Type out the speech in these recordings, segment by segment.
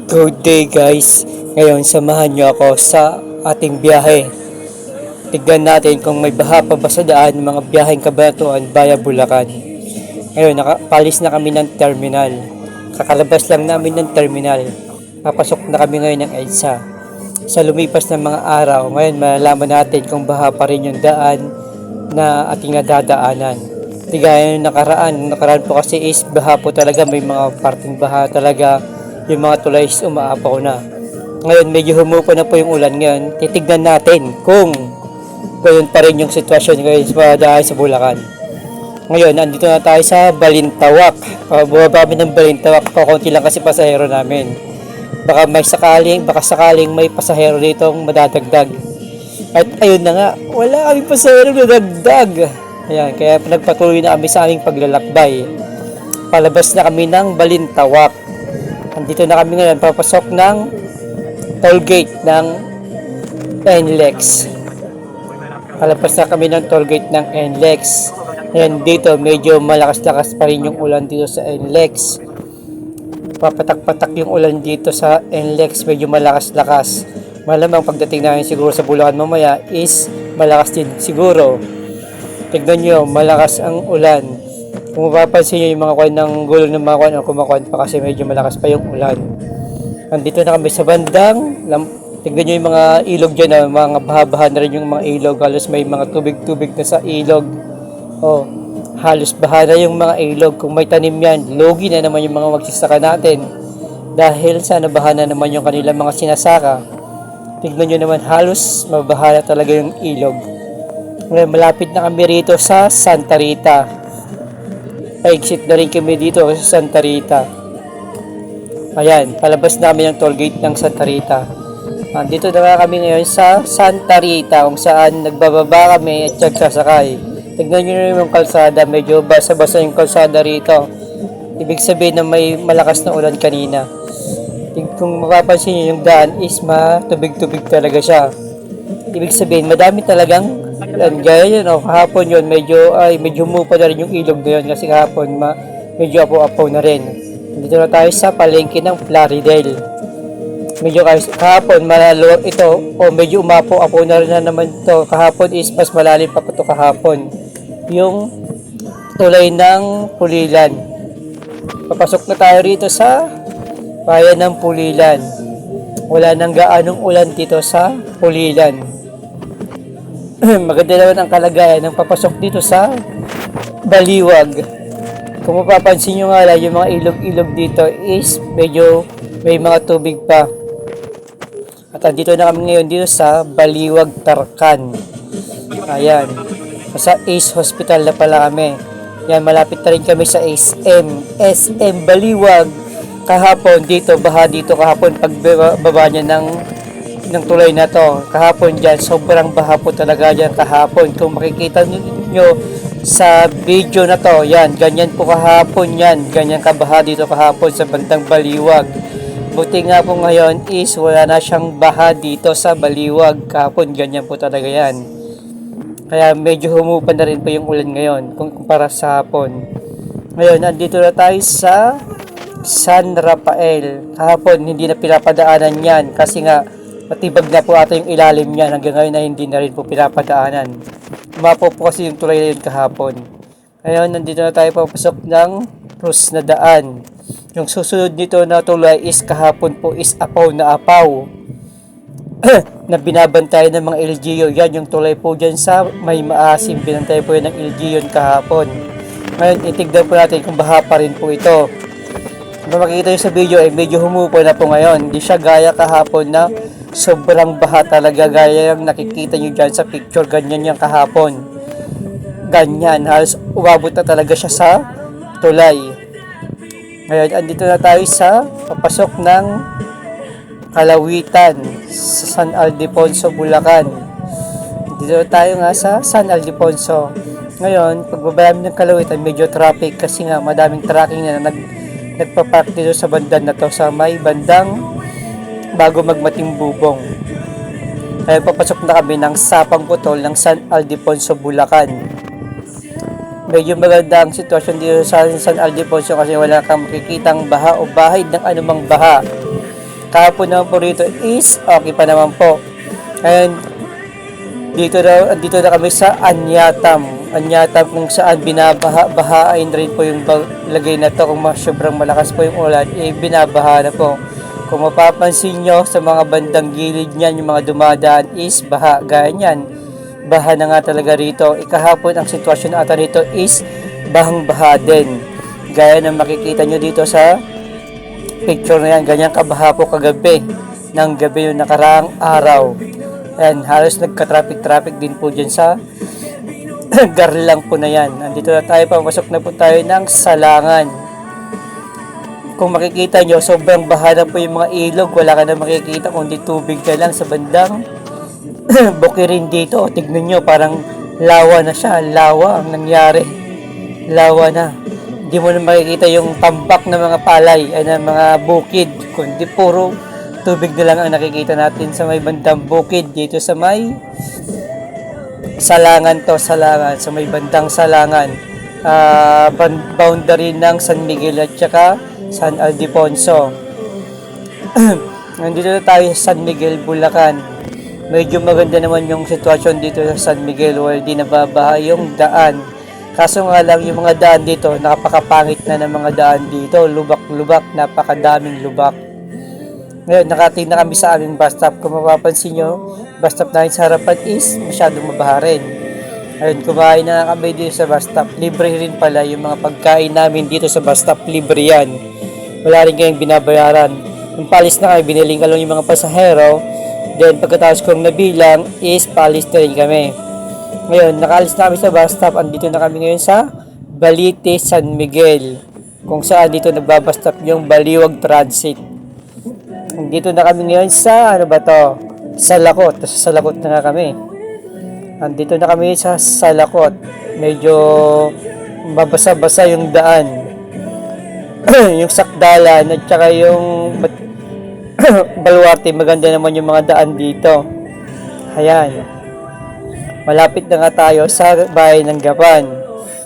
Good day guys. Ngayon samahan nyo ako sa ating biyahe. Tignan natin kung may baha pa ba sa daan ng mga biyaheng Cabanatuan via Bulacan. Ngayon nakapalis na kami ng terminal. Kakalabas lang namin ng terminal. Papasok na kami ngayon ng EDSA. Sa lumipas ng mga araw, ngayon malalaman natin kung baha pa rin yung daan na ating nadadaanan. Tigaya yung nakaraan po kasi is baha po talaga, may mga parting baha talaga. Yung mga tulay is umaapaw na. Ngayon medyo humupa na po yung ulan ngayon. Titignan natin kung gayon pa rin yung sitwasyon ngayon sa daan sa Bulacan. Ngayon, nandito na tayo sa Balintawak. Bumaba kami ng Balintawak. Kakunti lang kasi pasahero namin. Baka sakaling may pasahero dito madadagdag. At ayun na nga, wala kaming pasahero na dagdag. Ayan, kaya nagpatuloy na kami sa aming paglalakbay. Palabas na kami ng Balintawak. Andito na kami ngayon, papasok ng toll gate ng NLEX. Palabas na kami ng toll gate ng NLEX. Ayan, dito medyo malakas-lakas pa rin yung ulan dito sa NLEX. Papatak-patak yung ulan dito sa NLEX, medyo malakas-lakas. Malamang pagdating namin siguro sa Bulacan mamaya is malakas din siguro. Tignan nyo, malakas ang ulan. Kung mapapansin nyo yung mga kuwan ng gulong ng mga kuwan o kumakuwan pa kasi medyo malakas pa yung ulan. Nandito na kami sa bandang. Tignan nyo yung mga ilog dyan, mga baha-baha na rin yung mga ilog. Halos may mga tubig-tubig na sa ilog. Halos baha na yung mga ilog. Kung may tanim yan, logi na naman yung mga magsasaka natin. Dahil sa nabaha na naman yung kanilang mga sinasaka. Tignan nyo naman, halos mabaha na talaga yung ilog. Ngayon, malapit na kami rito sa Santa Rita. Pa-exit na rin kami dito sa Santa Rita. Ayan, palabas namin ang toll gate ng Santa Rita. Dito na kami ngayon sa Santa Rita kung saan nagbababa kami at nagsasakay. Tignan nyo na yung kalsada, medyo basa-basa yung kalsada rito. Ibig sabihin na may malakas na ulan kanina. Kung mapapansin nyo yung daan is matubig-tubig talaga siya. Ibig sabihin madami talagang gaya yun, kahapon yun, medyo humupa na rin yung ilog na yun kasi kahapon medyo apo-apo na rin. Dito na tayo sa palengke ng Plaridel. Medyo kahapon malaluwag ito o medyo umapo-apo na rin na naman ito. Kahapon is mas malalim pa ito kahapon. Yung tulay ng Pulilan. Papasok na tayo rito sa bayan ng Pulilan. Wala nang gaanong ulan dito sa Pulilan. Maganda naman ang kalagayan ng papasok dito sa Baliwag. Kung mapapansin nyo nga lang, yung mga ilog-ilog dito is medyo may mga tubig pa. At andito na kami ngayon dito sa Baliwag, Tarcan. Ayan. Sa Ace Hospital na pala kami. Yan, malapit na rin kami sa SM Baliwag. Kahapon dito, baha dito kahapon pagbaba niya ng tulay na to. Kahapon dyan, sobrang baha po talaga dyan kahapon. Kung makikita nyo sa video na to, yan, ganyan po kahapon yan. Ganyan kabaha dito kahapon sa bandang Baliwag. Buti nga po ngayon is wala na siyang baha dito sa Baliwag. Kahapon, ganyan po talaga yan. Kaya medyo humupa na rin po yung ulan ngayon kung kumpara sa hapon. Ngayon, andito na tayo sa San Rafael. Kahapon, hindi na pinapadaanan yan kasi nga matibag na po ata yung ilalim niya. Hanggang ngayon na hindi na rin po pinapadaanan. Umapo po kasi yung tulay na yun kahapon. Ngayon, nandito na tayo papasok ng Cruz na daan. Yung susunod nito na tulay is kahapon po is apaw na apaw. Na binabantayan ng mga LGU. Yan yung tulay po dyan sa may maasim. Binantay po yan ng LGU kahapon. Ngayon, itignan po natin kung baha pa rin po ito. Kung makikita nyo sa video ay medyo humupa na po ngayon. Hindi siya gaya kahapon na sobrang baha talaga gaya yung nakikita nyo dyan sa picture. Ganyan yung kahapon. Ganyan. Halos umabot na talaga siya sa tulay. Ngayon, andito na tayo sa papasok ng Kalawitan sa San Ildefonso, Bulacan. Dito tayo nga sa San Ildefonso. Ngayon, pagbaba namin ng Kalawitan, medyo traffic kasi nga madaming tracking na nagpa-park dito sa bandan na to sa may bandang bago magmating bubong. Kaya papasok na kami ng Sapang Putol ng San Ildefonso, Bulacan. medyo maganda ang sitwasyon dito sa San Ildefonso kasi wala kang makikitang baha o bahid ng anumang baha. Kahapon naman po rito is okay pa naman po. And dito na kami sa Anyatam kung saan binabahain rin po yung lagay na to. Kung sobrang malakas po yung ulan, binabaha na po. Kung mapapansin nyo sa mga bandang gilid niyan, yung mga dumadaan is baha, gaya niyan. Baha na nga talaga rito. Kahapon ang sitwasyon ata rito is bahang-baha din. Gaya ng makikita nyo dito sa picture na yan, ganyan kabaha po kagabi ng gabi yung nakaraang araw. And halos nagka-traffic din po dyan sa Garlang po na yan. Nandito na tayo, papasok na po tayo ng Salangan. Kung makikita nyo, sobrang baha na po yung mga ilog. Wala ka na makikita kundi tubig na lang sa bandang Bukirin dito. Tignan nyo, parang lawa na siya. Lawa ang nangyari. Lawa na. Hindi mo na makikita yung tambak ng mga palay ay ng mga bukid. Kundi puro tubig na lang ang nakikita natin sa may bandang bukid dito sa may Salangan sa may bandang Salangan, boundary ng San Miguel at saka San Ildefonso. Nandito na tayo sa San Miguel, Bulacan. Medyo maganda naman yung sitwasyon dito sa San Miguel, wala di nababaha yung daan. Kaso nga lang yung mga daan dito, napakapangit na ng mga daan dito, lubak-lubak, napakadaming lubak. Ngayon, nakating na kami sa aming bus stop. Kung mapapansin nyo, bus stop namin sa harapan is masyadong mabaha rin. Ngayon, kumain na kami dito sa bus stop. Libre rin pala yung mga pagkain namin dito sa bus stop. Libre yan. Wala rin kayong binabayaran. Yung palis na kami, biniling kalong yung mga pasahero. Then, pagkatapos kong nabilang is palis na rin kami. Ngayon, nakaalis na kami sa bus stop. Andito na kami ngayon sa Balite, San Miguel. Kung saan dito nagbabastop yung Baliwag Transit. Dito na kami ngayon sa, Salakot. Sa Salakot na nga kami. Andito na kami sa Salakot. Medyo mabasa-basa yung daan. Yung sakdalan at saka yung Baluarte. Maganda naman yung mga daan dito. Ayan. Malapit na nga tayo sa bahay ng Gapan.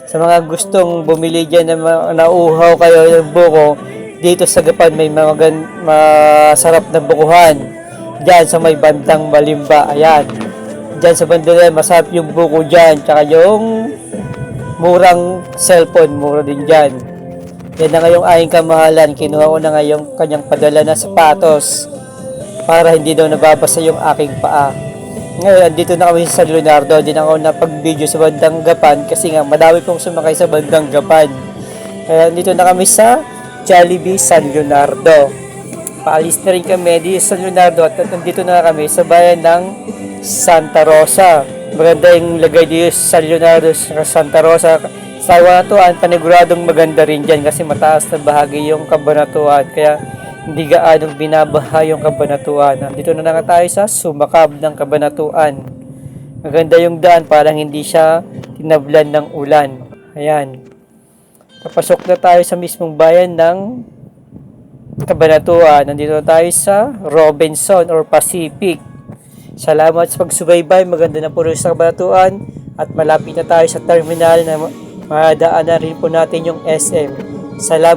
Sa mga gustong bumili dyan na nauuhaw kayo ng buko, dito sa Gapan may masarap na bukuhan. Diyan sa may bandang Malimba. Ayan. Diyan sa bandang masarap yung buko dyan. Tsaka yung murang cellphone. Mura din dyan. Yan na ngayong aking kamahalan. Kinuha ko na ngayong kanyang padala na sapatos. Para hindi daw nababasa yung aking paa. Ngayon, dito na kami sa San Leonardo. Di na ako napag-video sa bandang Gapan. Kasi nga, madami pong sumakay sa bandang Gapan. Kaya dito na kami sa Jollibee San Leonardo. Paalis na rin kami di San Leonardo at nandito na kami sa bayan ng Santa Rosa. Maganda yung lagay dito sa San Leonardo sa Santa Rosa. Sa Cabanatuan, paniguradong maganda rin dyan kasi mataas na bahagi yung Cabanatuan. Kaya hindi gaanong binabaha yung Cabanatuan. Nandito na nga tayo sa Sumakab ng Cabanatuan. Maganda yung daan, parang hindi siya tinablan ng ulan. Ayan. Papasok na tayo sa mismong bayan ng Cabanatuan. Nandito na tayo sa Robinson or Pacific. Salamat sa pagsubaybay. Maganda na po rin sa Cabanatuan. At malapit na tayo sa terminal na madaanan rin po natin yung SM. Salamat.